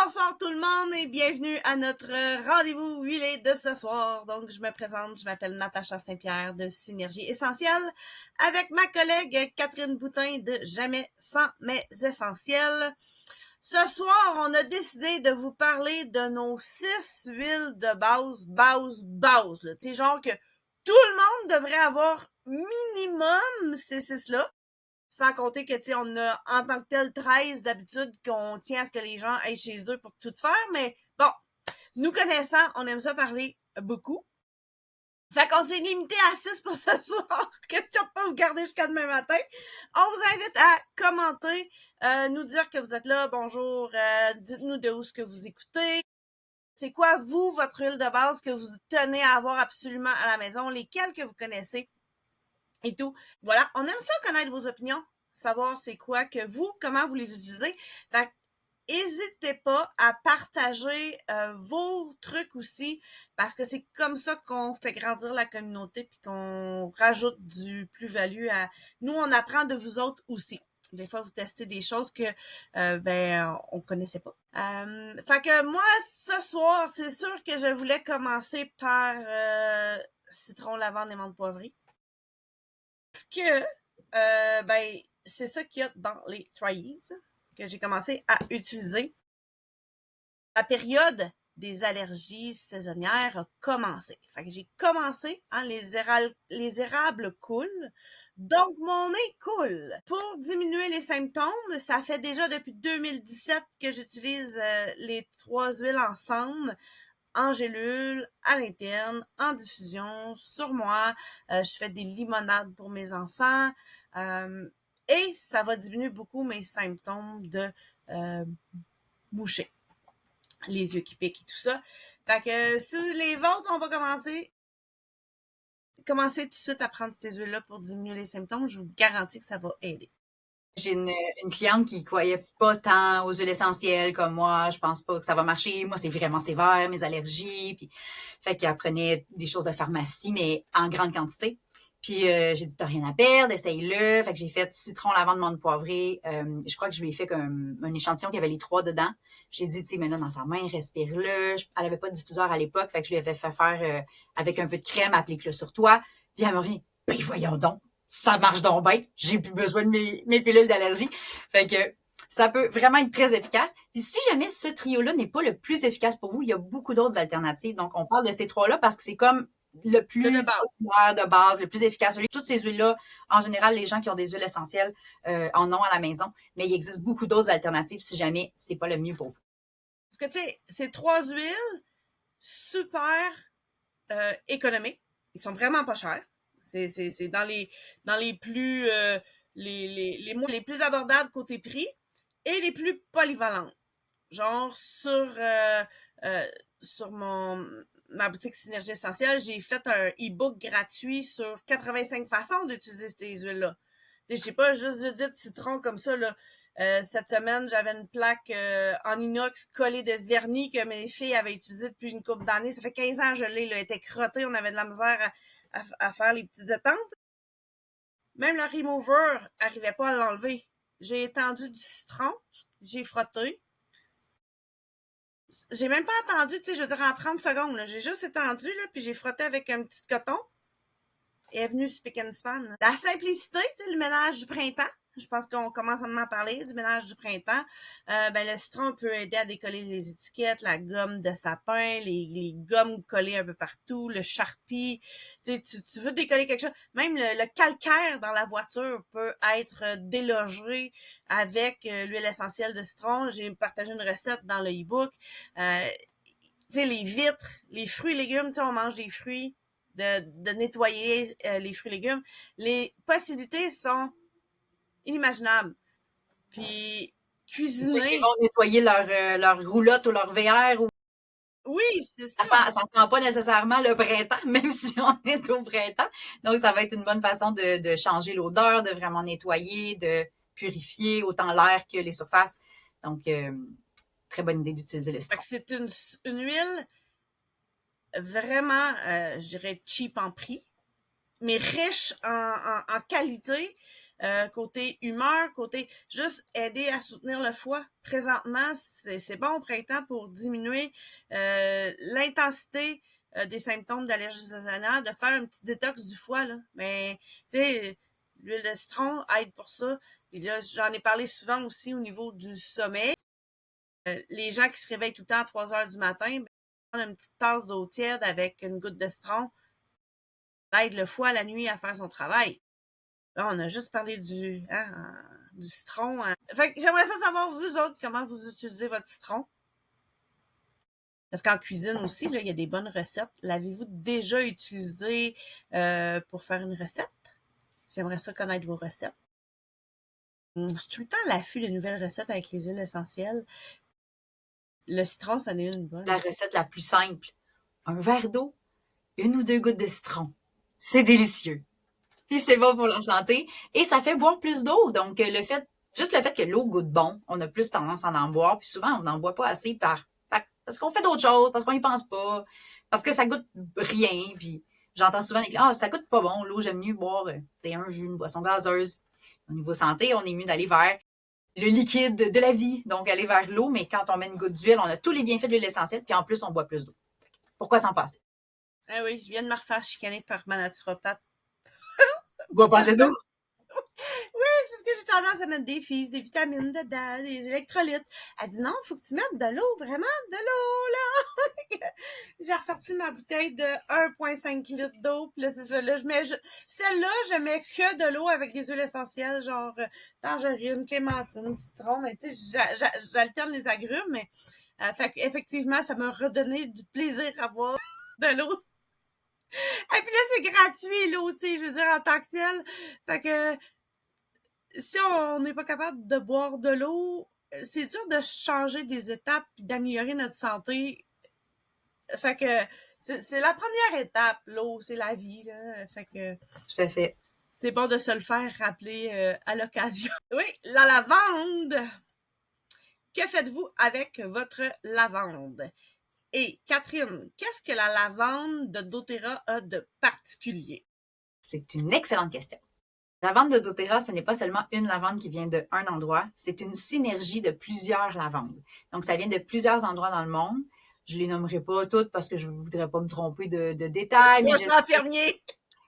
Bonsoir tout le monde et bienvenue à notre rendez-vous huilé de ce soir. Donc, je me présente, je m'appelle Natacha Saint-Pierre de Synergie Essentielle avec ma collègue Catherine Boutin de Jamais sans mes essentiels. Ce soir, on a décidé de vous parler de nos 6 huiles de base. Tu sais, genre que tout le monde devrait avoir minimum ces 6-là. Sans compter que, tu sais, on a en tant que tel 13 d'habitude qu'on tient à ce que les gens aillent chez eux pour tout faire. Mais bon, nous connaissant, on aime ça parler beaucoup. Fait qu'on s'est limité à 6 pour ce soir. Question de pas vous garder jusqu'à demain matin. On vous invite à commenter, nous dire que vous êtes là. Bonjour, dites-nous de où ce que vous écoutez. C'est quoi, vous, votre huile de base que vous tenez à avoir absolument à la maison, lesquelles que vous connaissez et tout. Voilà, on aime ça connaître vos opinions, savoir c'est quoi que vous, comment vous les utilisez. Fait n'hésitez pas à partager vos trucs aussi, parce que c'est comme ça qu'on fait grandir la communauté puis qu'on rajoute du plus-value à... Nous, on apprend de vous autres aussi. Des fois, vous testez des choses que on connaissait pas. Fait que moi, ce soir, c'est sûr que je voulais commencer par citron, lavande et menthe poivrée. Parce que c'est ça qu'il y a dans les Tries que j'ai commencé à utiliser. La période des allergies saisonnières a commencé. Fait que j'ai commencé, les érables coulent, donc mon nez coule. Pour diminuer les symptômes, ça fait déjà depuis 2017 que j'utilise les 3 huiles ensemble, en gélule, à l'interne, en diffusion, sur moi. Je fais des limonades pour mes enfants. Et ça va diminuer beaucoup mes symptômes de moucher. Les yeux qui piquent et tout ça. Fait que si les vôtres, on va commencer tout de suite à prendre ces huiles-là pour diminuer les symptômes. Je vous garantis que ça va aider. J'ai une cliente qui croyait pas tant aux huiles essentielles comme moi. Je pense pas que ça va marcher. Moi, c'est vraiment sévère, mes allergies. Puis, fait qu'elle prenait des choses de pharmacie, mais en grande quantité. Puis j'ai dit, t'as rien à perdre, essaye-le. Fait que j'ai fait citron, lavande, menthe poivrée. Je crois que je lui ai fait comme un échantillon qui avait les 3 dedans. J'ai dit, tu sais, mais là, dans ta main, respire-le. Elle avait pas de diffuseur à l'époque, fait que je lui avais fait faire avec un peu de crème, applique-le sur toi. Puis elle me revient, ben voyons donc, ça marche donc bien. J'ai plus besoin de mes pilules d'allergie. Fait que ça peut vraiment être très efficace. Puis si jamais ce trio-là n'est pas le plus efficace pour vous, il y a beaucoup d'autres alternatives. Donc, on parle de ces 3-là parce que c'est comme le plus populaire de base, le plus efficace. Toutes ces huiles-là, en général, les gens qui ont des huiles essentielles en ont à la maison, mais il existe beaucoup d'autres alternatives si jamais c'est pas le mieux pour vous. Parce que, tu sais, ces 3 huiles, super économiques. Ils sont vraiment pas chers. C'est dans les plus les plus abordables côté prix et les plus polyvalentes. Genre sur ma boutique Synergie Essentielle, j'ai fait un e-book gratuit sur 85 façons d'utiliser ces huiles-là. Je sais pas, juste de citron comme ça, là. Cette semaine, j'avais une plaque en inox collée de vernis que mes filles avaient utilisée depuis une couple d'années. Ça fait 15 ans que je l'ai, là. Elle était crottée, on avait de la misère à faire les petites étampes. Même le remover arrivait pas à l'enlever. J'ai étendu du citron, j'ai frotté. J'ai même pas attendu, tu sais, je veux dire, en 30 secondes, là. J'ai juste étendu, là, puis j'ai frotté avec un petit coton. Et est venu spick and span. La simplicité, tu sais, le ménage du printemps. Je pense qu'on commence à en parler du ménage du printemps. Le citron peut aider à décoller les étiquettes, la gomme de sapin, les gommes collées un peu partout, le Sharpie. Tu veux décoller quelque chose. Même le calcaire dans la voiture peut être délogé avec l'huile essentielle de citron. J'ai partagé une recette dans le e-book. Tu sais, les vitres, les fruits et légumes, tu sais, on mange des fruits. De nettoyer les fruits et légumes. Les possibilités sont inimaginables. Puis, cuisiner... Ceux qui vont nettoyer leur roulotte ou leur VR. Oui, c'est ça. Ça sent pas nécessairement le printemps, même si on est au printemps. Donc, ça va être une bonne façon de changer l'odeur, de vraiment nettoyer, de purifier autant l'air que les surfaces. Donc, très bonne idée d'utiliser le citron. C'est une huile vraiment, je dirais, cheap en prix, mais riche en qualité. côté humeur, côté juste aider à soutenir le foie. Présentement, c'est bon au printemps pour diminuer l'intensité des symptômes d'allergie saisonnière, de faire un petit détox du foie, là. Mais, tu sais, l'huile de citron aide pour ça. Puis là, j'en ai parlé souvent aussi au niveau du sommeil. Les gens qui se réveillent tout le temps à 3 heures du matin, ben, prendre une petite tasse d'eau tiède avec une goutte de citron, ça aide le foie la nuit à faire son travail. Là, on a juste parlé du citron. Fait que j'aimerais ça savoir, vous autres, comment vous utilisez votre citron. Parce qu'en cuisine aussi, là, il y a des bonnes recettes. L'avez-vous déjà utilisé pour faire une recette? J'aimerais ça connaître vos recettes. Je suis tout le temps à l'affût de nouvelles recettes avec les huiles essentielles. Le citron, ça en est une bonne. La recette la plus simple, un verre d'eau, 1 ou 2 gouttes de citron. C'est délicieux. Puis c'est bon pour la santé et ça fait boire plus d'eau. Donc juste le fait que l'eau goûte bon, on a plus tendance à en boire. Puis souvent, on n'en boit pas assez parce qu'on fait d'autres choses, parce qu'on y pense pas, parce que ça goûte rien. Puis j'entends souvent des clients, ah, ça goûte pas bon, l'eau, j'aime mieux boire un jus, une boisson gazeuse. Au niveau santé, on est mieux d'aller vers le liquide de la vie, donc aller vers l'eau, mais quand on met une goutte d'huile, on a tous les bienfaits de l'huile essentielle, puis en plus, on boit plus d'eau. Pourquoi s'en passer? Ah oui, je viens de me refaire chicaner par ma naturopathe. Bois pas assez d'eau. Oui, c'est parce que j'ai tendance à mettre des fils, des vitamines dedans, des électrolytes. Elle dit non, il faut que tu mettes de l'eau, vraiment de l'eau, là. J'ai ressorti ma bouteille de 1,5 litres d'eau, puis là, c'est ça, là, celle-là, je mets que de l'eau avec des huiles essentielles, genre tangerine, clémentine, citron, mais tu sais, j'alterne les agrumes, mais fait effectivement, ça m'a redonné du plaisir à boire de l'eau. Et puis là, c'est gratuit, l'eau, tu sais, je veux dire, en tant que tel. Fait que si on n'est pas capable de boire de l'eau, c'est dur de changer des étapes et d'améliorer notre santé. Fait que c'est la première étape, l'eau, c'est la vie, là. Fait que Tout à fait. c'est bon de se le faire rappeler à l'occasion. Oui, la lavande. Que faites-vous avec votre lavande? Et Catherine, qu'est-ce que la lavande de doTERRA a de particulier? C'est une excellente question. La lavande de doTERRA, ce n'est pas seulement une lavande qui vient d'un endroit, c'est une synergie de plusieurs lavandes. Donc, ça vient de plusieurs endroits dans le monde. Je les nommerai pas toutes parce que je voudrais pas me tromper de détails. 300 fermiers!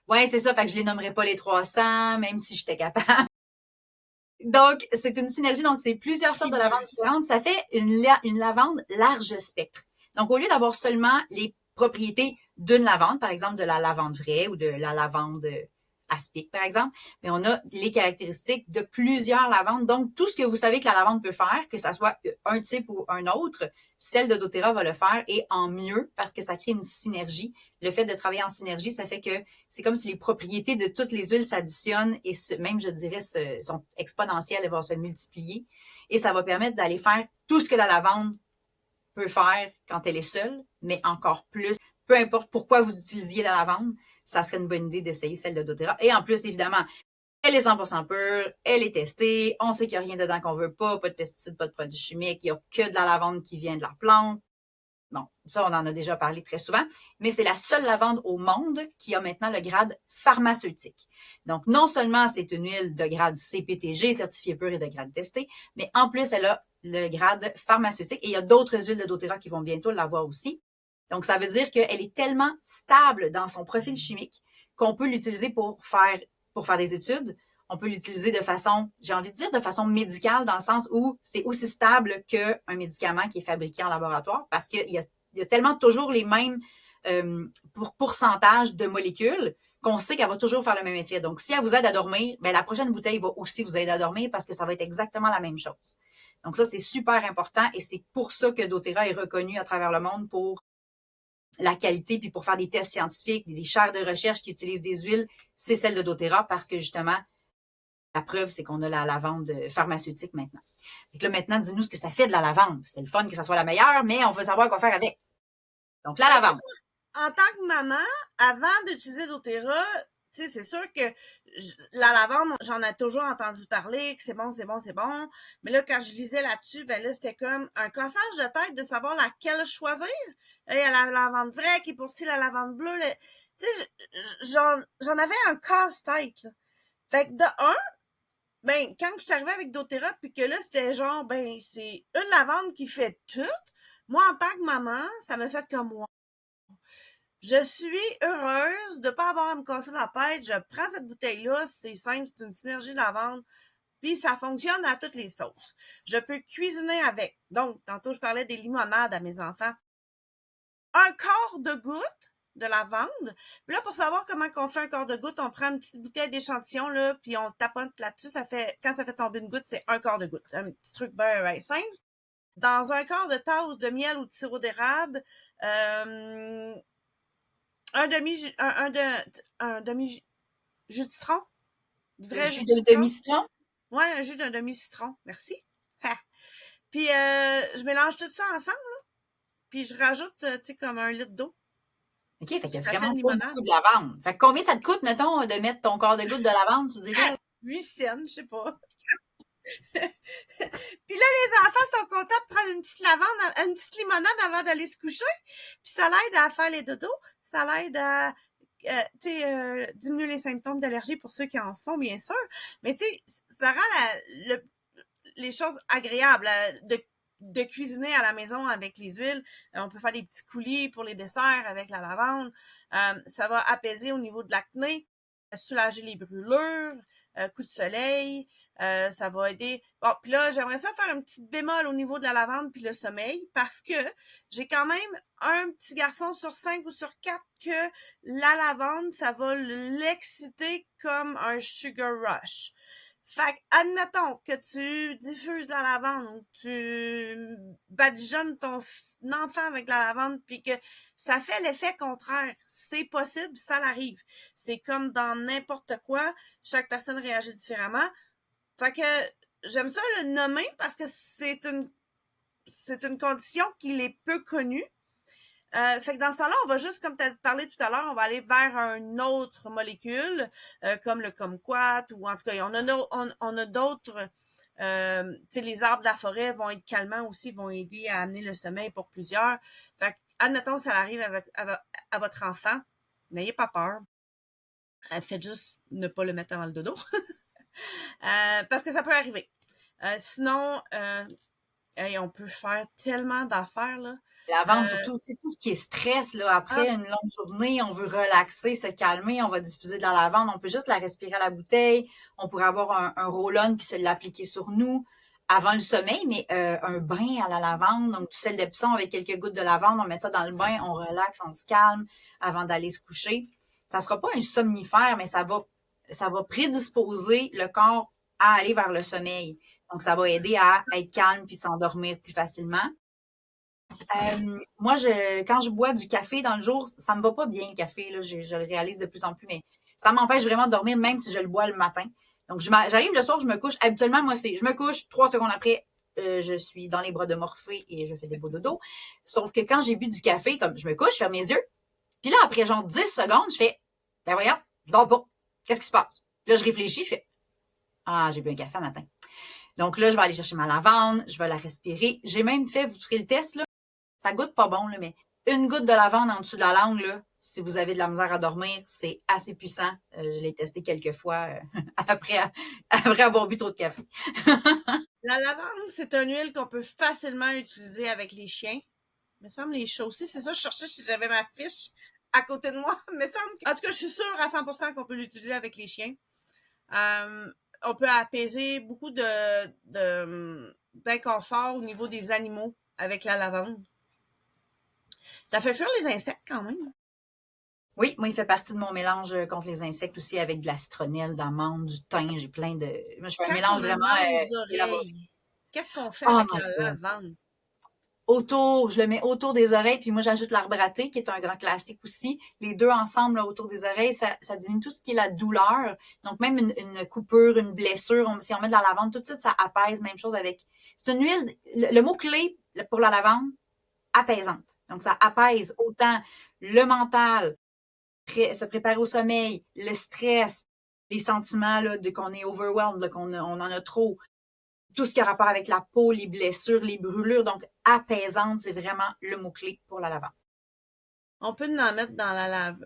Ouais, c'est ça. Fait que je les nommerai pas les 300, même si j'étais capable. Donc, c'est une synergie. Donc, c'est plusieurs sortes de lavandes différentes. Ça fait une lavande large spectre. Donc, au lieu d'avoir seulement les propriétés d'une lavande, par exemple de la lavande vraie ou de la lavande aspic, par exemple, mais on a les caractéristiques de plusieurs lavandes. Donc, tout ce que vous savez que la lavande peut faire, que ça soit un type ou un autre, celle de doTERRA va le faire et en mieux parce que ça crée une synergie. Le fait de travailler en synergie, ça fait que c'est comme si les propriétés de toutes les huiles s'additionnent et même, je dirais, sont exponentielles et vont se multiplier. Et ça va permettre d'aller faire tout ce que la lavande peut faire quand elle est seule, mais encore plus. Peu importe pourquoi vous utilisiez la lavande, ça serait une bonne idée d'essayer celle de doTERRA. Et en plus, évidemment, elle est 100% pure, elle est testée, on sait qu'il n'y a rien dedans qu'on veut pas de pesticides, pas de produits chimiques, il n'y a que de la lavande qui vient de la plante. Bon, ça, on en a déjà parlé très souvent, mais c'est la seule lavande au monde qui a maintenant le grade pharmaceutique. Donc, non seulement c'est une huile de grade CPTG, certifiée pure et de grade testé, mais en plus, elle a le grade pharmaceutique et il y a d'autres huiles de doTERRA qui vont bientôt l'avoir aussi. Donc, ça veut dire qu'elle est tellement stable dans son profil chimique qu'on peut l'utiliser pour faire des études. On peut l'utiliser de façon, j'ai envie de dire, de façon médicale, dans le sens où c'est aussi stable qu'un médicament qui est fabriqué en laboratoire parce qu'il y a tellement toujours les mêmes pourcentages de molécules qu'on sait qu'elle va toujours faire le même effet. Donc, si elle vous aide à dormir, ben, la prochaine bouteille va aussi vous aider à dormir parce que ça va être exactement la même chose. Donc, ça, c'est super important et c'est pour ça que doTERRA est reconnu à travers le monde pour la qualité, puis pour faire des tests scientifiques, des chaires de recherche qui utilisent des huiles, c'est celle de doTERRA parce que justement, la preuve, c'est qu'on a la lavande pharmaceutique maintenant. Donc là, maintenant, dis-nous ce que ça fait de la lavande. C'est le fun que ça soit la meilleure, mais on veut savoir quoi faire avec. Donc, la lavande. En tant que maman, avant d'utiliser doTERRA, tu sais, c'est sûr que la lavande, j'en ai toujours entendu parler, que c'est bon, c'est bon, c'est bon. Mais là, quand je lisais là-dessus, ben là, c'était comme un cassage de tête de savoir laquelle choisir. Là, il y a la lavande vraie qui est pour ci, la lavande bleue. Tu sais, j'en avais un casse-tête, là. Fait que de un, ben, quand je suis arrivée avec doTERRA, puis que là, c'était genre, ben, c'est une lavande qui fait tout. Moi, en tant que maman, ça m'a fait comme moi. Je suis heureuse de pas avoir à me casser la tête. Je prends cette bouteille-là, c'est simple, c'est une synergie lavande, puis ça fonctionne à toutes les sauces. Je peux cuisiner avec. Donc, tantôt, je parlais des limonades à mes enfants. Un quart de goutte de lavande. Puis là, pour savoir comment on fait un quart de goutte, on prend une petite bouteille d'échantillon, là, puis on tapote là-dessus. Quand ça fait tomber une goutte, c'est un quart de goutte. Un petit truc bien simple. Dans un quart de tasse de miel ou de sirop d'érable, un demi jus de citron. Le Vrai jus jus de de citron. demi-citron? Ouais, un jus d'un demi-citron. Merci. Ha. Puis, je mélange tout ça ensemble, là. Puis, je rajoute, tu sais, comme 1 litre d'eau. OK, fait qu'il y a Ça fait vraiment une pas limonade. beaucoup de lavande. Fait que combien ça te coûte, mettons, de mettre ton quart de goutte de lavande, tu dirais? 8 cents, je sais pas. Puis là, les enfants sont contents de prendre une petite lavande, une petite limonade avant d'aller se coucher. Puis ça l'aide à faire les dodos. Ça l'aide à diminuer les symptômes d'allergie pour ceux qui en font, bien sûr. Mais tu sais, ça rend les choses agréables de cuisiner à la maison avec les huiles. On peut faire des petits coulis pour les desserts avec la lavande. Ça va apaiser au niveau de l'acné, soulager les brûlures, coup de soleil. Ça va aider. Bon, puis là, j'aimerais ça faire un petit bémol au niveau de la lavande puis le sommeil parce que j'ai quand même un petit garçon sur 5 ou sur 4 que la lavande, ça va l'exciter comme un sugar rush. Fait que, admettons que tu diffuses la lavande ou tu badigeonnes ton enfant avec la lavande puis que ça fait l'effet contraire. C'est possible, ça l'arrive. C'est comme dans n'importe quoi. Chaque personne réagit différemment. Fait que j'aime ça le nommer parce que c'est une condition qui est peu connue. Fait que dans ce temps-là, on va juste, comme tu as parlé tout à l'heure, on va aller vers une autre molécule, comme le kumquat, ou en tout cas, on a d'autres. Tu sais, les arbres de la forêt vont être calmants aussi, vont aider à amener le sommeil pour plusieurs. Fait que, admettons, ça arrive à votre enfant. N'ayez pas peur. Faites juste ne pas le mettre avant le dodo. Parce que ça peut arriver. Sinon, on peut faire tellement d'affaires, là. Lavande, surtout, tu sais, tout ce qui est stress, là, Ah, après une longue journée, on veut relaxer, se calmer, on va diffuser de la lavande, on peut juste la respirer à la bouteille, on pourrait avoir un roll-on puis se l'appliquer sur nous avant le sommeil, mais un bain à la lavande, donc du sel d'Epsom avec quelques gouttes de lavande, on met ça dans le bain, on relaxe, on se calme avant d'aller se coucher. Ça sera pas un somnifère, mais ça va prédisposer le corps à aller vers le sommeil. Donc, ça va aider à être calme puis s'endormir plus facilement. Moi, quand je bois du café dans le jour, ça me va pas bien le café, là, je le réalise de plus en plus, mais ça m'empêche vraiment de dormir même si je le bois le matin. Donc, j'arrive le soir, je me couche. Habituellement, moi, je me couche 3 secondes après, je suis dans les bras de Morphée et je fais des beaux dodo. Sauf que quand j'ai bu du café, comme je me couche, je ferme mes yeux. Puis là, après genre 10 secondes, je fais, ben voyons, je dors pas. Qu'est-ce qui se passe? Là, je réfléchis, je fais, ah, j'ai bu un café un matin. Donc là, je vais aller chercher ma lavande, je vais la respirer. J'ai même fait, vous ferez le test, là. Ça goûte pas bon, là, mais une goutte de lavande en dessous de la langue, là, si vous avez de la misère à dormir, c'est assez puissant. Je l'ai testé quelques fois après, après avoir bu trop de café. la lavande, c'est une huile qu'on peut facilement utiliser avec les chiens. Il me semble les chats aussi. C'est ça, je cherchais si j'avais ma fiche à côté de moi. Il me semble en tout cas, je suis sûre à 100% qu'on peut l'utiliser avec les chiens. On peut apaiser beaucoup d'inconfort au niveau des animaux avec la lavande. Ça fait fuir les insectes quand même. Oui, moi, il fait partie de mon mélange contre les insectes aussi avec de la citronnelle, d'amande, du thym. J'ai plein de... Moi, je fais un Quand mélange on a vraiment mal aux élaboré. oreilles, qu'est-ce qu'on fait Oh avec my la God. lavande? Je le mets autour des oreilles, puis moi j'ajoute l'arbre à thé, qui est un grand classique aussi. Les deux ensemble là, autour des oreilles, ça diminue tout ce qui est la douleur. Donc même une coupure, une blessure, si on met de la lavande, tout de suite ça apaise. Même chose avec. C'est une huile. Le mot clé pour la lavande, apaisante. Donc ça apaise autant le mental, se préparer au sommeil, le stress, les sentiments là, de qu'on est overwhelmed, là, on en a trop, tout ce qui a rapport avec la peau, les blessures, les brûlures. Donc, apaisante, c'est vraiment le mot-clé pour la lavande. On peut en mettre dans la lave,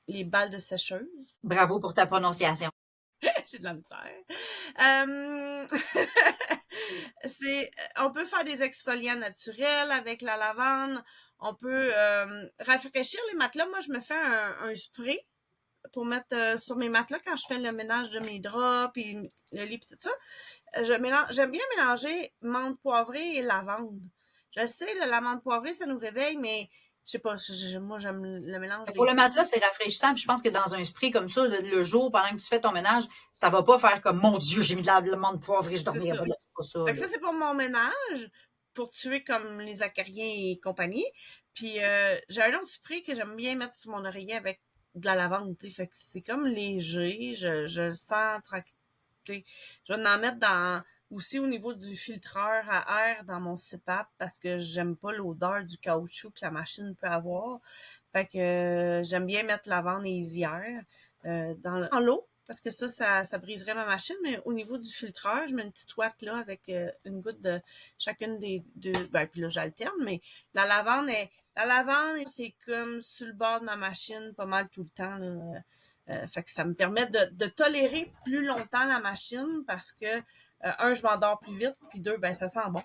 les balles de sécheuse. Bravo pour ta prononciation. J'ai de la misère. On peut faire des exfoliants naturels avec la lavande. On peut rafraîchir les matelas. Moi, je me fais un spray pour mettre sur mes matelas quand je fais le ménage de mes draps puis le lit et tout ça. J'aime bien mélanger menthe poivrée et lavande. Je sais, la menthe poivrée, ça nous réveille, mais je sais pas, moi j'aime le mélange Pour des le deux. matelas, c'est rafraîchissant. Puis je pense que dans un spray comme ça, le jour, pendant que tu fais ton ménage, ça va pas faire comme, mon Dieu, j'ai mis de la menthe poivrée, je C'est dormirai ça. pas. C'est pas ça, Fait que là. ça, c'est pour mon ménage, pour tuer comme les acariens et compagnie. Puis j'ai un autre spray que j'aime bien mettre sur mon oreiller avec de la lavande, tu sais. Fait que c'est comme léger, je le sens tranquille. Je vais en mettre aussi au niveau du filtreur à air dans mon CPAP parce que j'aime pas l'odeur du caoutchouc que la machine peut avoir. Fait que j'aime bien mettre lavande et Easy Air dans l'eau parce que ça briserait ma machine, mais au niveau du filtreur, je mets une petite ouate là avec une goutte de chacune des deux. Ben, puis là, j'alterne, mais la lavande, c'est comme sur le bord de ma machine pas mal tout le temps, là. Fait que ça me permet de tolérer plus longtemps la machine parce que, un, je m'endors plus vite, puis deux, ben ça sent bon.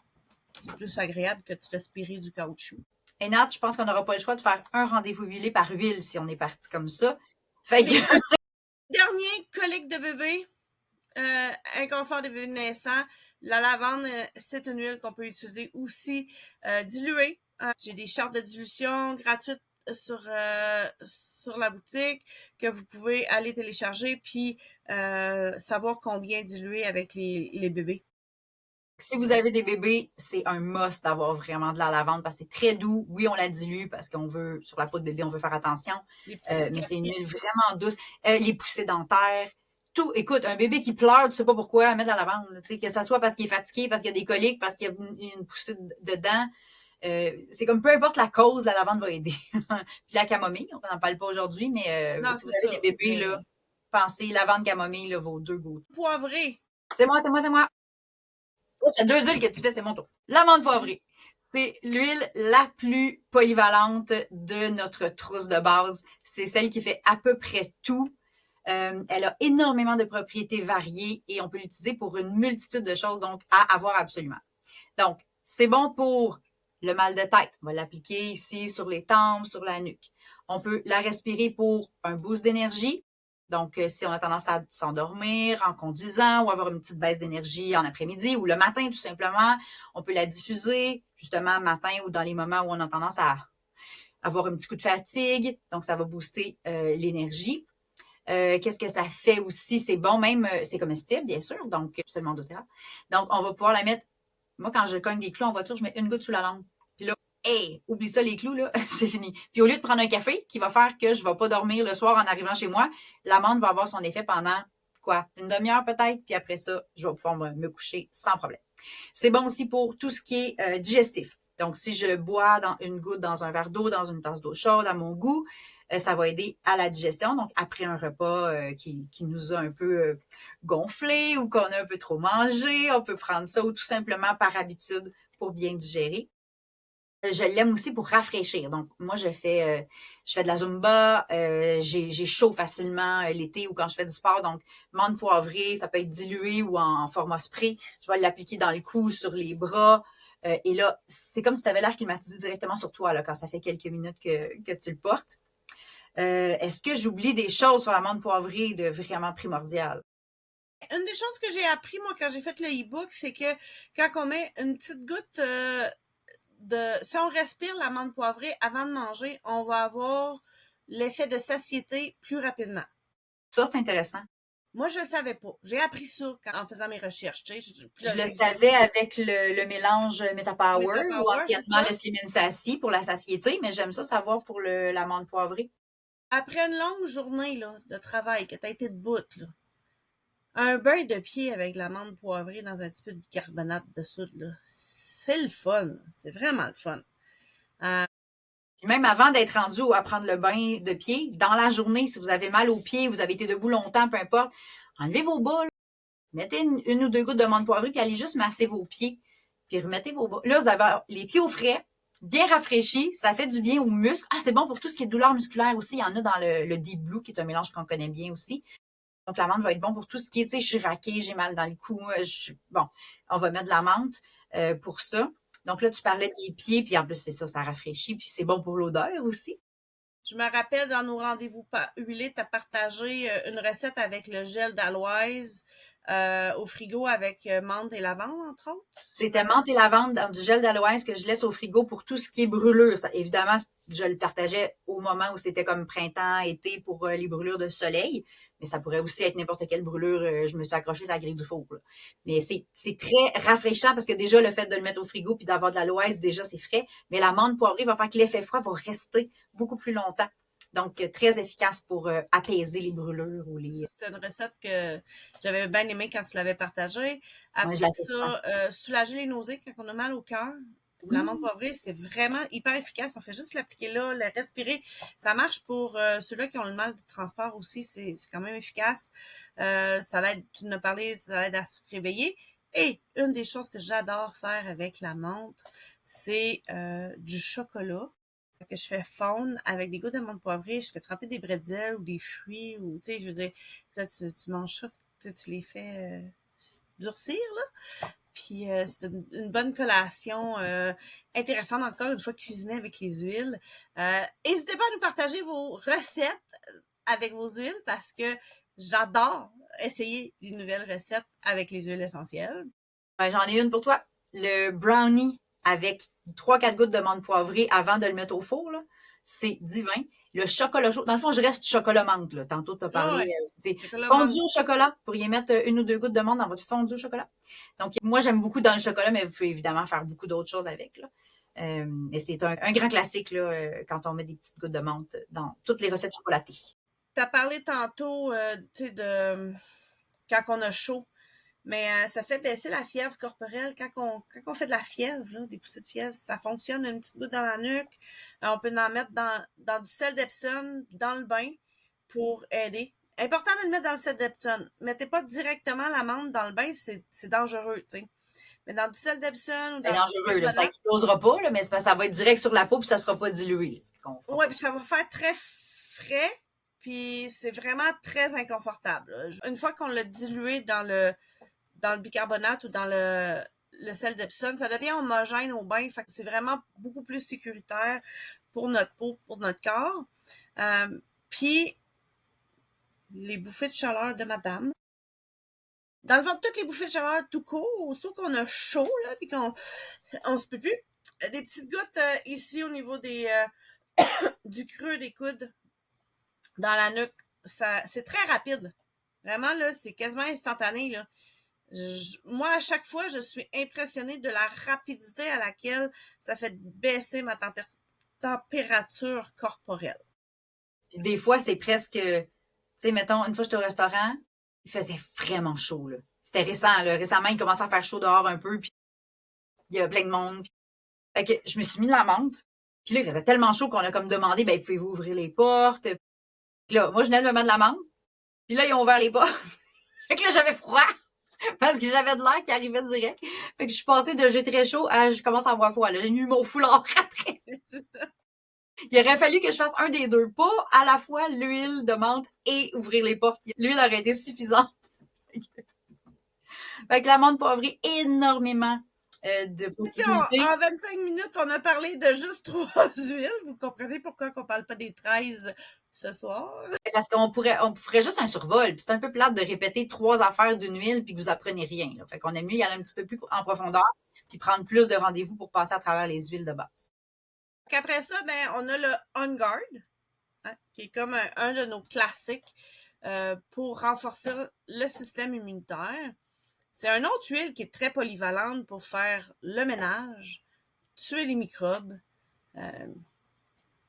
C'est plus agréable que de respirer du caoutchouc. Et Nat, je pense qu'on n'aura pas le choix de faire un rendez-vous huilé par huile si on est parti comme ça. Fait que, Les derniers coliques de bébé, inconfort de bébé naissant, la lavande, c'est une huile qu'on peut utiliser aussi diluée. J'ai des chartes de dilution gratuites sur la boutique que vous pouvez aller télécharger puis savoir combien diluer avec les bébés. si vous avez des bébés, c'est un must d'avoir vraiment de la lavande parce que c'est très doux. Oui, on la dilue parce qu'on veut, sur la peau de bébé, on veut faire attention. Les petits Mais c'est une escaliers. huile vraiment douce. Les poussées dentaires. Tout, écoute, un bébé qui pleure, tu sais pas pourquoi, mettre de la lavande, tu sais, que ça soit parce qu'il est fatigué, parce qu'il y a des coliques, parce qu'il y a une poussée dedans. C'est comme peu importe la cause, la lavande va aider. Puis la camomille, on n'en parle pas aujourd'hui, mais Non, si vous c'est avez ça. des bébés, là, Mais pensez lavande camomille, là, vos deux goûts. poivré. C'est moi, c'est moi, c'est moi. Ça fait 2 huiles que tu fais, c'est mon tour. L'amande poivrée. C'est l'huile la plus polyvalente de notre trousse de base. C'est celle qui fait à peu près tout. Elle a énormément de propriétés variées et on peut l'utiliser pour une multitude de choses, donc à avoir absolument. Donc, c'est bon pour le mal de tête. On va l'appliquer ici sur les tempes, sur la nuque. On peut la respirer pour un boost d'énergie. Donc, si on a tendance à s'endormir en conduisant ou avoir une petite baisse d'énergie en après-midi ou le matin, tout simplement, on peut la diffuser justement matin ou dans les moments où on a tendance à avoir un petit coup de fatigue. Donc, ça va booster l'énergie. Qu'est-ce que ça fait aussi? C'est bon, même, c'est comestible, bien sûr, donc seulement doTERRA. Donc, on va pouvoir la mettre. Moi, quand je cogne des clous en voiture, je mets une goutte sous la langue. Puis là, hey, oublie ça, les clous, là, c'est fini. Puis au lieu de prendre un café qui va faire que je vais pas dormir le soir en arrivant chez moi, l'amande va avoir son effet pendant, quoi, une demi-heure peut-être, puis après ça, je vais pouvoir me coucher sans problème. C'est bon aussi pour tout ce qui est digestif. Donc, si je bois une goutte dans un verre d'eau, dans une tasse d'eau chaude à mon goût, ça va aider à la digestion. Donc, après un repas qui nous a un peu gonflé ou qu'on a un peu trop mangé, on peut prendre ça ou tout simplement par habitude pour bien digérer. Je l'aime aussi pour rafraîchir. Donc, moi, je fais de la Zumba, j'ai chaud facilement l'été ou quand je fais du sport. Donc, menthe poivrée, ça peut être dilué ou en format spray. Je vais l'appliquer dans le cou, sur les bras. Et là, c'est comme si tu avais l'air climatisé directement sur toi là, quand ça fait quelques minutes que tu le portes. Est-ce que j'oublie des choses sur la menthe poivrée de vraiment primordial? Une des choses que j'ai appris, moi, quand j'ai fait le e-book, c'est que quand on met une petite goutte si on respire la menthe poivrée avant de manger, on va avoir l'effet de satiété plus rapidement. Ça, c'est intéressant. Moi, je ne savais pas. J'ai appris ça en faisant mes recherches. Tu sais, Je le savais avec le mélange MetaPower ou MetaPower, c'est anciennement ça. le Slim Sassy pour la satiété, mais j'aime ça savoir pour la menthe poivrée. Après une longue journée là, de travail, que tu as été debout, là, un bain de pied avec de la menthe poivrée dans un petit peu de carbonate de soude, là, c'est le fun. C'est vraiment le fun. Puis même avant d'être rendu à prendre le bain de pied, dans la journée, si vous avez mal aux pieds, vous avez été debout longtemps, peu importe, enlevez vos bas, là, mettez une ou deux gouttes de menthe poivrée, puis allez juste masser vos pieds, puis remettez vos bas. Là, vous avez les pieds au frais, bien rafraîchis, ça fait du bien aux muscles. Ah, c'est bon pour tout ce qui est douleur musculaire aussi. Il y en a dans le Deep Blue, qui est un mélange qu'on connaît bien aussi. Donc, la menthe va être bon pour tout ce qui est, tu sais, je suis raquée, j'ai mal dans le cou. Bon, on va mettre de la menthe pour ça. Donc là, tu parlais des pieds, puis en plus, c'est ça, ça rafraîchit, puis c'est bon pour l'odeur aussi. Je me rappelle dans nos rendez-vous huilés, tu as partagé une recette avec le gel d'aloise au frigo avec menthe et lavande, entre autres. C'était menthe et lavande dans du gel d'aloès que je laisse au frigo pour tout ce qui est brûlure. Ça, évidemment, je le partageais au moment où c'était comme printemps, été pour les brûlures de soleil. Mais ça pourrait aussi être n'importe quelle brûlure. Je me suis accrochée sur la grille du four. Là. Mais c'est très rafraîchissant parce que déjà, le fait de le mettre au frigo puis d'avoir de l'aloès, déjà, c'est frais. Mais la menthe poivrée va faire que l'effet froid va rester beaucoup plus longtemps. Donc, très efficace pour apaiser les brûlures ou les... C'était une recette que j'avais bien aimée quand tu l'avais partagée. Après Ouais, ça, soulager les nausées quand on a mal au cœur. oui. La menthe poivrée, c'est vraiment hyper efficace. On fait juste l'appliquer là, le respirer. Ça marche pour ceux-là qui ont le mal du transport aussi. C'est quand même efficace. Ça l'aide, tu en as parlé, ça l'aide à se réveiller. Et une des choses que j'adore faire avec la menthe, c'est du chocolat que je fais fondre avec des gouttes de menthe poivrée. Je fais tremper des bretzels ou des fruits. Ou, tu sais, je veux dire, là, tu manges ça, tu les fais durcir, là. Puis c'est une bonne collation intéressante, encore une fois, cuisinée avec les huiles. N'hésitez pas à nous partager vos recettes avec vos huiles parce que j'adore essayer des nouvelles recettes avec les huiles essentielles. Ben, j'en ai une pour toi. Le brownie avec 3-4 gouttes de menthe poivrée avant de le mettre au four, là, c'est divin. Le chocolat chaud, dans le fond, je reste chocolat menthe. Là. Tantôt, tu as parlé fondu au chocolat. Vous pourriez mettre 1 ou 2 gouttes de menthe dans votre fondu au chocolat. Donc, moi, j'aime beaucoup dans le chocolat, mais vous pouvez évidemment faire beaucoup d'autres choses avec. Là. Et c'est un grand classique là, quand on met des petites gouttes de menthe dans toutes les recettes chocolatées. Tu as parlé tantôt de quand on a chaud. Mais ça fait baisser la fièvre corporelle. Quand on fait de la fièvre, là, des poussées de fièvre, ça fonctionne, une petite goutte dans la nuque. On peut en mettre dans du sel d'Epsom, dans le bain, pour aider. Important de le mettre dans le sel d'Epsom. Mettez pas directement la menthe dans le bain, c'est dangereux, tu sais. Mais dans du sel d'Epsom ou dans c'est dangereux, là, ça explosera pas, là, mais ça va être direct sur la peau puis ça sera pas dilué. Ouais, puis ça va faire très frais, puis c'est vraiment très inconfortable. Là. Une fois qu'on l'a dilué dans le bicarbonate ou dans le sel d'Epsom, ça devient homogène au bain. Fait que c'est vraiment beaucoup plus sécuritaire pour notre peau, pour notre corps. Puis, les bouffées de chaleur de madame. Dans le fond, toutes les bouffées de chaleur tout court, aussitôt qu'on a chaud, là, puis qu'on se peut plus, des petites gouttes ici au niveau du creux des coudes, dans la nuque. C'est très rapide. Vraiment, là, c'est quasiment instantané, là. Moi, à chaque fois, je suis impressionnée de la rapidité à laquelle ça fait baisser ma température corporelle. Puis des fois, c'est presque, tu sais, mettons, une fois j'étais au restaurant, il faisait vraiment chaud, là. C'était récent, là. Récemment, il commençait à faire chaud dehors un peu, puis il y avait plein de monde. Fait que je me suis mis la menthe. Puis là, il faisait tellement chaud qu'on a comme demandé, ben, pouvez-vous ouvrir les portes? Puis là, moi, je venais de me mettre de la menthe. Puis là, ils ont ouvert les portes. Fait que là, j'avais froid. Parce que j'avais de l'air qui arrivait direct. Fait que je suis passée de jeu très chaud à je commence à avoir froid. Là, j'ai mis mon foulard après. C'est ça. Il aurait fallu que je fasse un des deux. Pas à la fois l'huile de menthe et ouvrir les portes. L'huile aurait été suffisante. Fait que la menthe poivrée, énormément de possibilités. En 25 minutes, on a parlé de juste 3 huiles. Vous comprenez pourquoi on parle pas des 13 ce soir? Parce on ferait juste un survol. Puis c'est un peu plate de répéter 3 affaires d'une huile puis que vous apprenez rien. Là. Fait qu'on aime mieux y aller un petit peu plus en profondeur puis prendre plus de rendez-vous pour passer à travers les huiles de base. Après ça, ben, on a le On Guard, hein, qui est comme un de nos classiques pour renforcer le système immunitaire. C'est une autre huile qui est très polyvalente pour faire le ménage, tuer les microbes.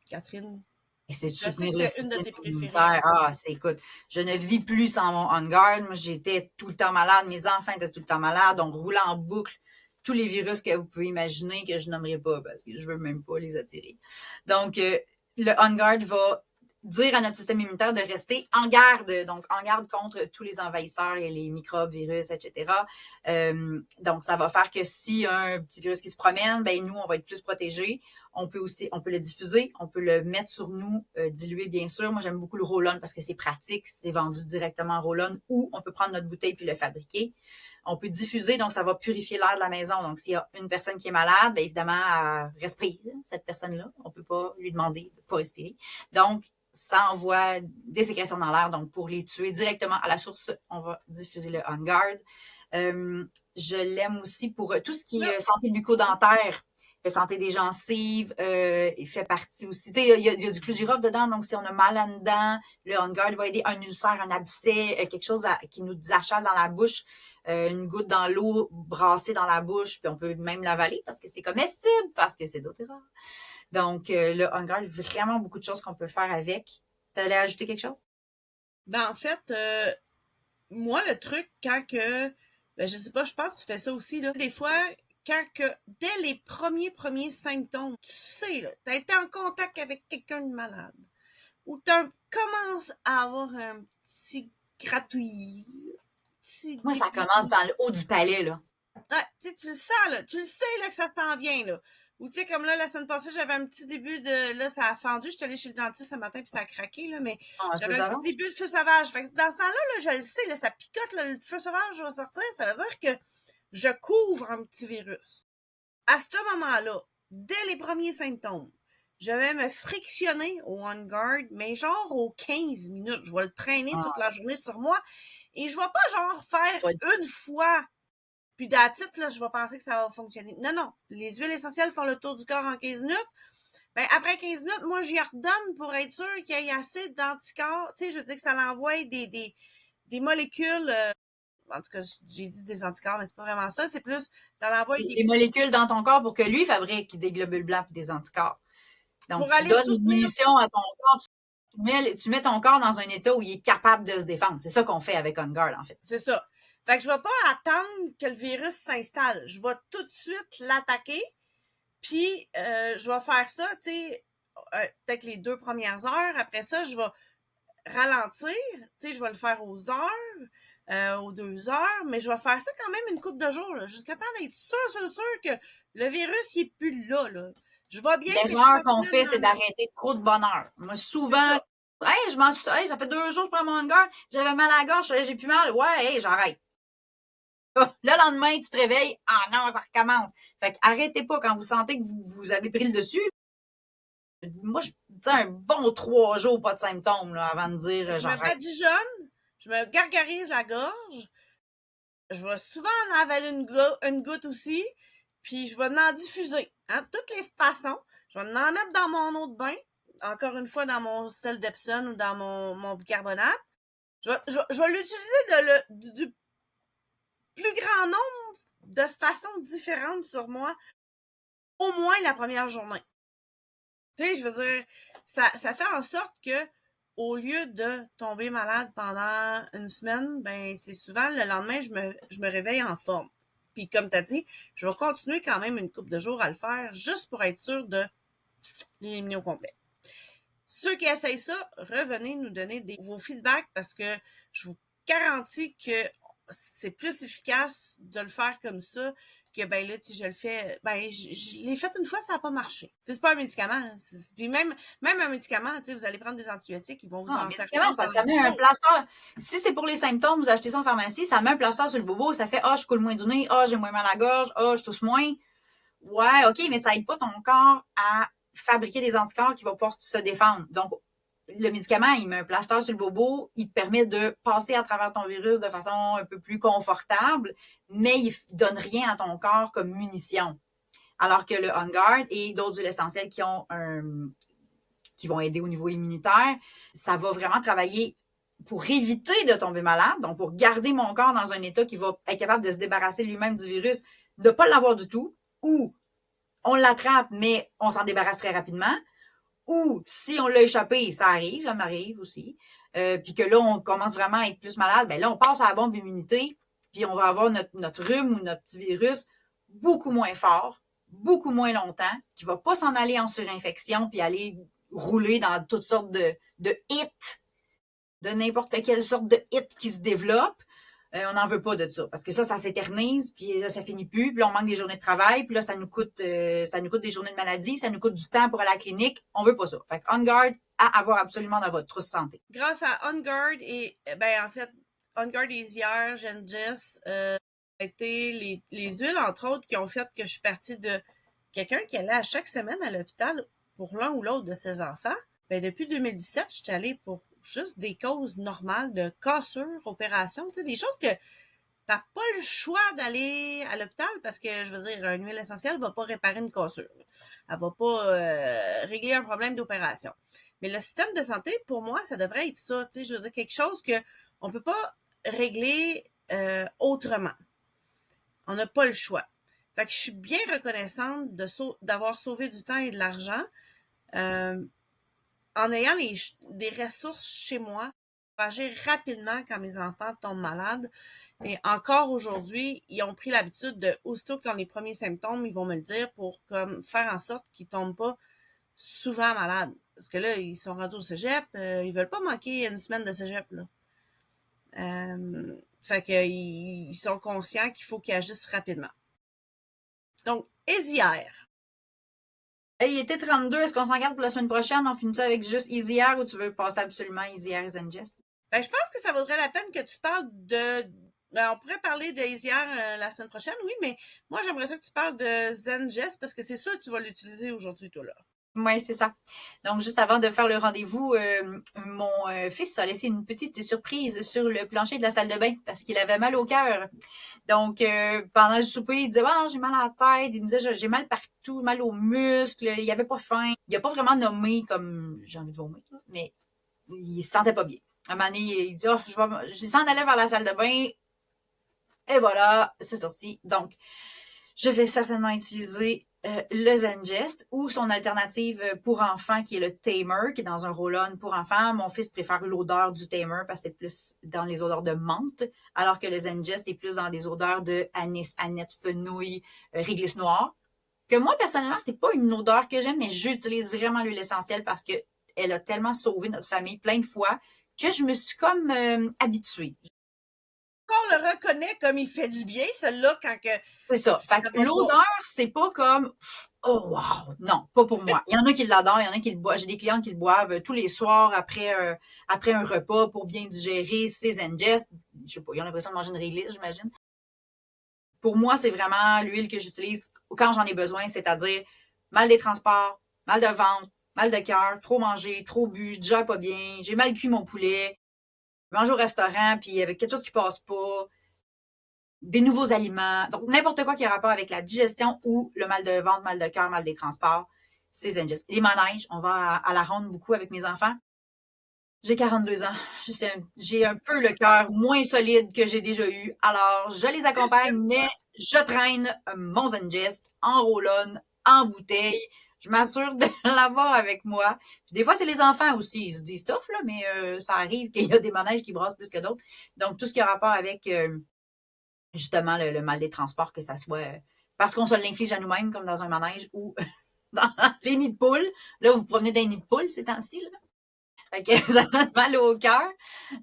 Catherine? Et c'est soutenir une le de système tes préférées. immunitaire. Ah, écoute, je ne vis plus sans mon On Guard. Moi, j'étais tout le temps malade. Mes enfants étaient tout le temps malades. On roulait en boucle tous les virus que vous pouvez imaginer que je nommerai pas parce que je veux même pas les attirer. Donc, le On Guard va dire à notre système immunitaire de rester en garde, donc en garde contre tous les envahisseurs et les microbes, virus, etc. Donc, ça va faire que s'il y a un petit virus qui se promène, ben nous, on va être plus protégés. On peut le diffuser, on peut le mettre sur nous, diluer bien sûr. Moi, j'aime beaucoup le roll-on parce que c'est pratique, c'est vendu directement en roll-on, ou on peut prendre notre bouteille puis le fabriquer. On peut diffuser, donc ça va purifier l'air de la maison. Donc, s'il y a une personne qui est malade, bien évidemment, elle respire, cette personne-là. On peut pas lui demander de pas respirer. Donc, ça envoie des sécrétions dans l'air. Donc, pour les tuer directement à la source, on va diffuser le On Guard. Je l'aime aussi pour tout ce qui est santé bucco-dentaire, santé des gencives, il fait partie aussi. Tu sais, il y a du clou de girofle dedans, donc si on a mal à une dent, le On Guard va aider un ulcère, un abcès, quelque chose qui nous achale dans la bouche, une goutte dans l'eau brassée dans la bouche, puis on peut même l'avaler parce que c'est comestible, parce que c'est doTERRA. Donc, le On Guard, vraiment beaucoup de choses qu'on peut faire avec. T'allais ajouter quelque chose? Ben, en fait, moi, le truc, quand que, ben, je sais pas, je pense que tu fais ça aussi, là. Des fois, quand que, dès les premiers symptômes, tu sais, là, t'as été en contact avec quelqu'un de malade, ou tu commences à avoir un petit gratouillis, Moi, ça commence dans le haut du palais, là. Ah, tu le sens, là. Tu le sais, là, que ça s'en vient, là. Ou, tu sais, comme là, la semaine passée, j'avais un petit début de, là, ça a fendu. J'étais allée chez le dentiste ce matin, puis ça a craqué, là, mais j'avais un petit début de feu sauvage. Fait que dans ce temps-là, je le sais, là, ça picote, là, le feu sauvage va sortir. Ça veut dire que je couvre un petit virus. À ce moment-là, dès les premiers symptômes, je vais me frictionner au On Guard, mais genre aux 15 minutes. Je vais le traîner toute la journée sur moi. Et je vais pas, genre, faire une fois, puis d'attitude, là, je vais penser que ça va fonctionner. Non, non. Les huiles essentielles font le tour du corps en 15 minutes. Ben, après 15 minutes, moi, j'y redonne pour être sûr qu'il y ait assez d'anticorps. Tu sais, je veux dire que ça l'envoie des molécules, en tout cas, j'ai dit des anticorps, mais c'est pas vraiment ça. C'est plus, ça l'envoie des molécules dans ton corps pour que lui fabrique des globules blancs et des anticorps. Donc, tu donnes une munition à ton corps, tu mets ton corps dans un état où il est capable de se défendre. C'est ça qu'on fait avec On Guard, en fait. C'est ça. Fait que je vais pas attendre que le virus s'installe. Je vais tout de suite l'attaquer. Puis, je vais faire ça, tu sais, peut-être les 2 premières heures. Après ça, je vais ralentir. Tu sais, je vais le faire aux heures, aux 2 heures. Mais je vais faire ça quand même une couple de jours, là, jusqu'à temps d'être sûr que le virus, il est plus là, là. Je vais bien. L'erreur qu'on fait, c'est d'arrêter trop de bonne heure. Moi, souvent, hey, ça fait 2 jours que je prends mon On Guard, j'avais mal à la gorge, j'ai plus mal. Ouais, hey, j'arrête. Le lendemain, tu te réveilles, ah non, ça recommence. Fait que arrêtez pas quand vous sentez que vous avez pris le dessus. Moi, je dis un bon 3 jours, pas de symptômes, là, avant de dire, je me badigeonne, je me gargarise la gorge, je vais souvent en avaler une goutte aussi, puis je vais en diffuser, hein, de toutes les façons. Je vais en mettre dans mon eau de bain, encore une fois dans mon sel d'Epsom ou dans mon bicarbonate. Je vais l'utiliser du plus grand nombre de façons différentes sur moi, au moins la première journée. Tu sais, je veux dire, ça fait en sorte que, au lieu de tomber malade pendant une semaine, ben, c'est souvent le lendemain, je me réveille en forme. Puis, comme tu as dit, je vais continuer quand même une couple de jours à le faire, juste pour être sûr de l'éliminer au complet. Ceux qui essayent ça, revenez nous donner vos feedbacks parce que je vous garantis que c'est plus efficace de le faire comme ça que, ben là, si je le fais, ben, je l'ai fait une fois, ça n'a pas marché. C'est pas un médicament. Puis même un médicament, tu sais, vous allez prendre des antibiotiques, ils vont vous en faire. C'est parce que ça met un plaster. Si c'est pour les symptômes, vous achetez ça en pharmacie, ça met un plaster sur le bobo, ça fait, je coule moins du nez, j'ai moins mal à la gorge, je tousse moins. Ouais, OK, mais ça aide pas ton corps à fabriquer des anticorps qui vont pouvoir se défendre. Donc, le médicament, il met un plaster sur le bobo, il te permet de passer à travers ton virus de façon un peu plus confortable, mais il donne rien à ton corps comme munition. Alors que le On Guard et d'autres huiles essentielles qui vont aider au niveau immunitaire, ça va vraiment travailler pour éviter de tomber malade, donc pour garder mon corps dans un état qui va être capable de se débarrasser lui-même du virus, de ne pas l'avoir du tout, ou on l'attrape, mais on s'en débarrasse très rapidement, ou si on l'a échappé, ça arrive, ça m'arrive aussi, puis que là, on commence vraiment à être plus malade, ben là, on passe à la bombe immunité, puis on va avoir notre rhume ou notre petit virus beaucoup moins fort, beaucoup moins longtemps, qui va pas s'en aller en surinfection, puis aller rouler dans toutes sortes de hits, de n'importe quelle sorte de hit qui se développe. On n'en veut pas de ça, parce que ça s'éternise, puis là, ça finit plus, puis là, on manque des journées de travail, puis là, ça nous coûte des journées de maladie, ça nous coûte du temps pour aller à la clinique. On veut pas ça. Fait que On Guard à avoir absolument dans votre trousse santé. Grâce à On Guard et, en fait, On Guard Easier, Gengis, été les huiles, entre autres, qui ont fait que je suis partie de quelqu'un qui allait à chaque semaine à l'hôpital pour l'un ou l'autre de ses enfants. Depuis 2017, je suis allée pour juste des causes normales de cassure, opération, tu sais, des choses que t'as pas le choix d'aller à l'hôpital parce que, je veux dire, une huile essentielle va pas réparer une cassure. Elle va pas régler un problème d'opération. Mais le système de santé, pour moi, ça devrait être ça, tu sais, je veux dire, quelque chose que on peut pas régler autrement. On n'a pas le choix. Fait que je suis bien reconnaissante d'avoir sauvé du temps et de l'argent en ayant des ressources chez moi pour agir rapidement quand mes enfants tombent malades. Et encore aujourd'hui, ils ont pris l'habitude de, aussitôt quand les premiers symptômes, ils vont me le dire pour comme faire en sorte qu'ils tombent pas souvent malades. Parce que là, ils sont rendus au cégep, ils veulent pas manquer une semaine de cégep, là. Fait que ils sont conscients qu'il faut qu'ils agissent rapidement. Donc, Easier. Hey, il était 32. Est-ce qu'on s'en garde pour la semaine prochaine? On finit ça avec juste Easy Air ou tu veux passer absolument Easy Air Zengest? Je pense que ça vaudrait la peine que tu parles on pourrait parler de Easy Air la semaine prochaine, oui, mais moi, j'aimerais ça que tu parles de Zengest parce que c'est sûr que tu vas l'utiliser aujourd'hui, toi, là. Oui, c'est ça. Donc, juste avant de faire le rendez-vous, mon fils a laissé une petite surprise sur le plancher de la salle de bain parce qu'il avait mal au cœur. Donc, pendant le souper, il disait « Ah, j'ai mal à la tête ». Il me disait « J'ai mal partout, mal aux muscles ». Il avait pas faim. Il a pas vraiment nommé comme « J'ai envie de vomir », mais il se sentait pas bien. À un moment donné, il dit « Oh, je s'en allais vers la salle de bain ». Et voilà, c'est sorti. Donc, je vais certainement utiliser le Zengest ou son alternative pour enfants qui est le Tamer, qui est dans un roll-on pour enfants. Mon fils préfère l'odeur du Tamer parce que c'est plus dans les odeurs de menthe, alors que le Zengest est plus dans des odeurs de anis, aneth, fenouil, réglisse noire. Que moi, personnellement, c'est pas une odeur que j'aime, mais j'utilise vraiment l'huile essentielle parce que elle a tellement sauvé notre famille plein de fois que je me suis comme habituée. On le reconnaît comme il fait du bien, celui-là, quand que... C'est ça. Fait que l'odeur, c'est pas comme oh wow. Non, pas pour moi. Il y en a qui l'adorent, il y en a qui le boivent. J'ai des clients qui le boivent tous les soirs après un repas pour bien digérer ses Zengest. Je sais pas, ils ont l'impression de manger une réglisse, j'imagine. Pour moi, c'est vraiment l'huile que j'utilise quand j'en ai besoin, c'est-à-dire mal des transports, mal de ventre, mal de cœur, trop mangé, trop bu, je digère pas bien, j'ai mal cuit mon poulet, mange au restaurant puis avec quelque chose qui passe pas, des nouveaux aliments, donc n'importe quoi qui a rapport avec la digestion ou le mal de ventre, mal de cœur, mal des transports, c'est Zengest. Les manèges, on va à la ronde beaucoup avec mes enfants. J'ai 42 ans. J'ai un peu le cœur moins solide que j'ai déjà eu. Alors, je les accompagne, mais je traîne mon Zengest en roll-on, en bouteille. Je m'assure de l'avoir avec moi. Puis des fois, c'est les enfants aussi. Ils se disent tough, là, mais ça arrive qu'il y a des manèges qui brassent plus que d'autres. Donc, tout ce qui a rapport avec justement le mal des transports, que ça soit parce qu'on se l'inflige à nous-mêmes, comme dans un manège, ou dans les nids de poules. Là, vous promenez dans les nids de poules ces temps-ci, là. Fait que ça donne mal au cœur.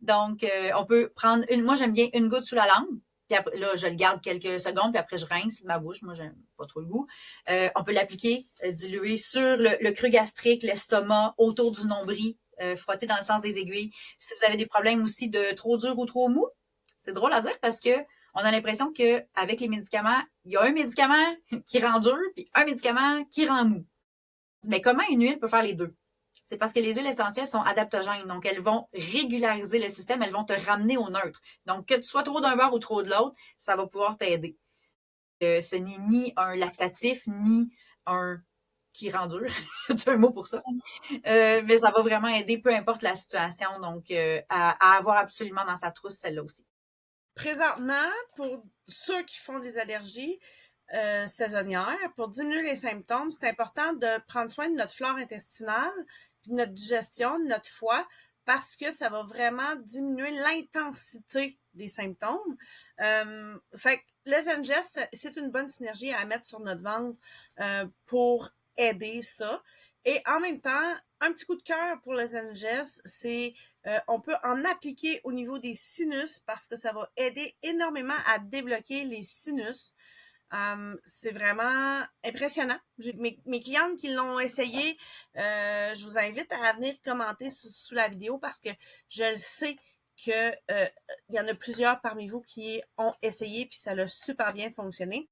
Donc, on peut prendre moi, j'aime bien une goutte sous la langue. Puis après, là, je le garde quelques secondes, puis après, je rince ma bouche. Moi, j'aime pas trop le goût. On peut l'appliquer, diluer sur le creux gastrique, l'estomac, autour du nombril, frotter dans le sens des aiguilles. Si vous avez des problèmes aussi de trop dur ou trop mou, c'est drôle à dire parce que on a l'impression que avec les médicaments, il y a un médicament qui rend dur, puis un médicament qui rend mou. Mais comment une huile peut faire les deux? C'est parce que les huiles essentielles sont adaptogènes. Donc, elles vont régulariser le système, elles vont te ramener au neutre. Donc, que tu sois trop d'un bord ou trop de l'autre, ça va pouvoir t'aider. Ce n'est ni un laxatif, ni un qui rend dur. Tu as un mot pour ça. Mais ça va vraiment aider, peu importe la situation. Donc, à avoir absolument dans sa trousse, celle-là aussi. Présentement, pour ceux qui font des allergies saisonnières, pour diminuer les symptômes, c'est important de prendre soin de notre flore intestinale, puis de notre digestion, de notre foie, parce que ça va vraiment diminuer l'intensité des symptômes. Fait que le Zengest, c'est une bonne synergie à mettre sur notre ventre pour aider ça. Et en même temps, un petit coup de cœur pour le Zenges, c'est on peut en appliquer au niveau des sinus parce que ça va aider énormément à débloquer les sinus. C'est vraiment impressionnant. Mes clientes qui l'ont essayé, je vous invite à venir commenter sous la vidéo parce que je le sais que il y en a plusieurs parmi vous qui ont essayé puis ça a super bien fonctionné.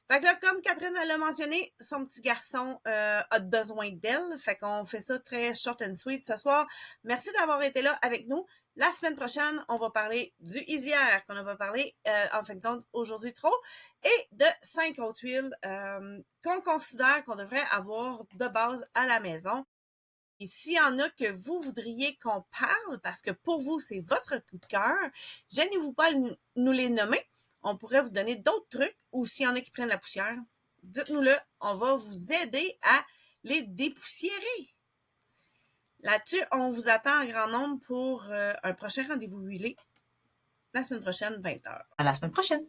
Fait que là, comme Catherine l'a mentionné, son petit garçon a besoin d'elle. Fait qu'on fait ça très short and sweet ce soir. Merci d'avoir été là avec nous. La semaine prochaine, on va parler du Easier, qu'on va parler, en fin de compte, aujourd'hui trop, et de 5 autres huiles qu'on considère qu'on devrait avoir de base à la maison. Et s'il y en a que vous voudriez qu'on parle, parce que pour vous, c'est votre coup de cœur, gênez-vous pas de nous les nommer. On pourrait vous donner d'autres trucs, ou s'il y en a qui prennent la poussière, dites-nous-le. On va vous aider à les dépoussiérer. Là-dessus, on vous attend en grand nombre pour un prochain rendez-vous huilé la semaine prochaine, 20h. À la semaine prochaine!